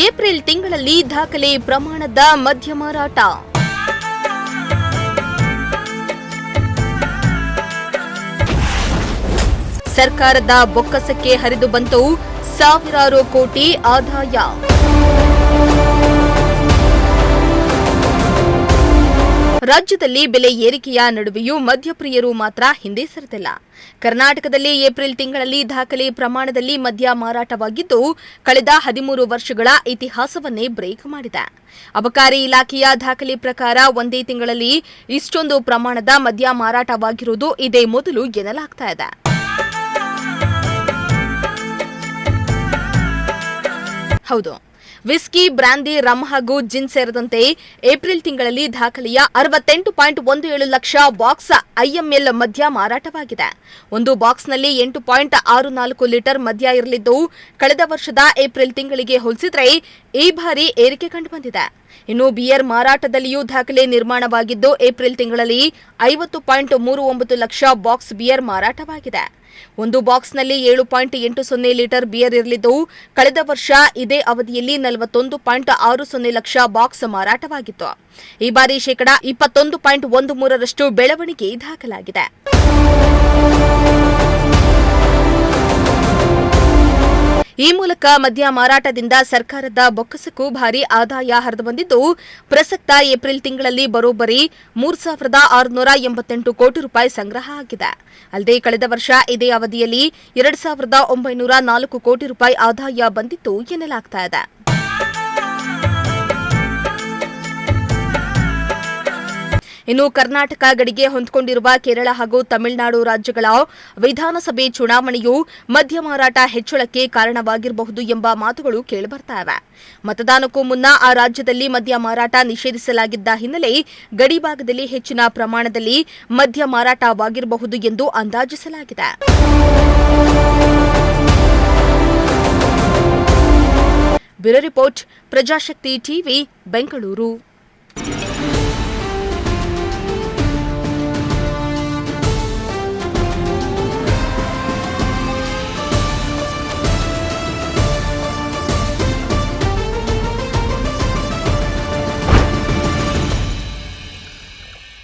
April ತಿಂಗಳಲ್ಲಿ ದಾಖಲೆ ಪ್ರಮಾಣದ ಮದ್ಯ ಮಾರಾಟ. ಸರ್ಕಾರದ ಬೊಕ್ಕಸಕ್ಕೆ ಹರಿದು ಬಂತು ಸಾವಿರಾರು ಕೋಟಿ ಆದಾಯ. ರಾಜ್ಯದಲ್ಲಿ ಬೆಲೆ ಏರಿಕೆಯ ನಡುವೆಯೂ ಮದ್ಯಪ್ರಿಯರು ಮಾತ್ರ ಹಿಂದೆ ಸರಿದಿಲ್ಲ. ಕರ್ನಾಟಕದಲ್ಲಿ ಏಪ್ರಿಲ್ ತಿಂಗಳಲ್ಲಿ ದಾಖಲೆ ಪ್ರಮಾಣದಲ್ಲಿ ಮದ್ಯ ಮಾರಾಟವಾಗಿದ್ದು, ಕಳೆದ 13 ವರ್ಷಗಳ ಇತಿಹಾಸವನ್ನೇ ಬ್ರೇಕ್ ಮಾಡಿದೆ. ಅಬಕಾರಿ ಇಲಾಖೆಯ ದಾಖಲೆ ಪ್ರಕಾರ ಒಂದೇ ತಿಂಗಳಲ್ಲಿ ಇಷ್ಟೊಂದು ಪ್ರಮಾಣದ ಮದ್ಯ ಮಾರಾಟವಾಗಿರುವುದು ಇದೇ ಮೊದಲು ಎನ್ನಲಾಗ್ತಾ ಇದೆ. ಹೌದು, ವಿಸ್ಕಿ, ಬ್ರಾಂದಿ, ರಮ್ ಹಾಗೂ ಜಿನ್ ಸೇರಿದಂತೆ ಏಪ್ರಿಲ್ ತಿಂಗಳಲ್ಲಿ ದಾಖಲೆಯ 68.17 ಲಕ್ಷ ಬಾಕ್ಸ್ ಐಎಂಎಲ್ ಮದ್ಯ ಮಾರಾಟವಾಗಿದೆ. ಒಂದು ಬಾಕ್ಸ್ನಲ್ಲಿ 8.64 ಲೀಟರ್ ಮದ್ಯ ಇರಲಿದ್ದು, ಕಳೆದ ವರ್ಷದ ಏಪ್ರಿಲ್ ತಿಂಗಳಿಗೆ ಹೋಲಿಸಿದರೆ ಈ ಬಾರಿ ಏರಿಕೆ ಕಂಡುಬಂದಿದೆ. ಇನ್ನು ಬಿಯರ್ ಮಾರಾಟದಲ್ಲಿಯೂ ದಾಖಲೆ ನಿರ್ಮಾಣವಾಗಿದ್ದು, ಏಪ್ರಿಲ್ ತಿಂಗಳಲ್ಲಿ 50.39 ಲಕ್ಷ ಬಾಕ್ಸ್ ಬಿಯರ್ ಮಾರಾಟವಾಗಿದೆ. ಒಂದು ಬಾಕ್ಸ್ನಲ್ಲಿ 7.80 ಲೀಟರ್ ಬಿಯರ್ ಇರಲಿದ್ದು, ಕಳೆದ ವರ್ಷ ಇದೇ ಅವಧಿಯಲ್ಲಿ 41.60 ಲಕ್ಷ ಬಾಕ್ಸ್ ಮಾರಾಟವಾಗಿತ್ತು. ಈ ಬಾರಿ ಶೇಕಡಾ 21.13ರಷ್ಟು ಬೆಳವಣಿಗೆ ದಾಖಲಾಗಿದೆ. ಈ ಮೂಲಕ ಮದ್ಯ ಮಾರಾಟದಿಂದ ಸರ್ಕಾರದ ಬೊಕ್ಕಸಕ್ಕೂ ಭಾರಿ ಆದಾಯ ಹರಿದು ಬಂದಿದ್ದು, ಪ್ರಸಕ್ತ ಏಪ್ರಿಲ್ ತಿಂಗಳಲ್ಲಿ ಬರೋಬ್ಬರಿ 3,688 ಕೋಟಿ ರೂಪಾಯಿ ಸಂಗ್ರಹ ಆಗಿದೆ. ಅಲ್ಲದೆ ಕಳೆದ ವರ್ಷ ಇದೇ ಅವಧಿಯಲ್ಲಿ 2,904 ಕೋಟಿ ರೂಪಾಯಿ ಆದಾಯ ಬಂದಿತ್ತು ಎನ್ನಲಾಗ್ತಾ ಇದೆ. ಇನ್ನು ಕರ್ನಾಟಕ ಗಡಿಗೆ ಹೊಂದಿಕೊಂಡಿರುವ ಕೇರಳ ಹಾಗೂ ತಮಿಳುನಾಡು ರಾಜ್ಯಗಳ ವಿಧಾನಸಭೆ ಚುನಾವಣೆಯು ಮದ್ಯ ಮಾರಾಟ ಹೆಚ್ಚಳಕ್ಕೆ ಕಾರಣವಾಗಿರಬಹುದು ಎಂಬ ಮಾತುಗಳು ಕೇಳಿಬರ್ತಾ ಇವೆ. ಮತದಾನಕ್ಕೂ ಮುನ್ನ ಆ ರಾಜ್ಯದಲ್ಲಿ ಮದ್ಯ ಮಾರಾಟ ನಿಷೇಧಿಸಲಾಗಿದ್ದ ಹಿನ್ನೆಲೆ ಗಡಿ ಭಾಗದಲ್ಲಿ ಹೆಚ್ಚಿನ ಪ್ರಮಾಣದಲ್ಲಿ ಮದ್ಯ ಮಾರಾಟವಾಗಿರಬಹುದು ಎಂದು ಅಂದಾಜಿಸಲಾಗಿದೆ. Bureau report, Prajashakti TV, Bengaluru.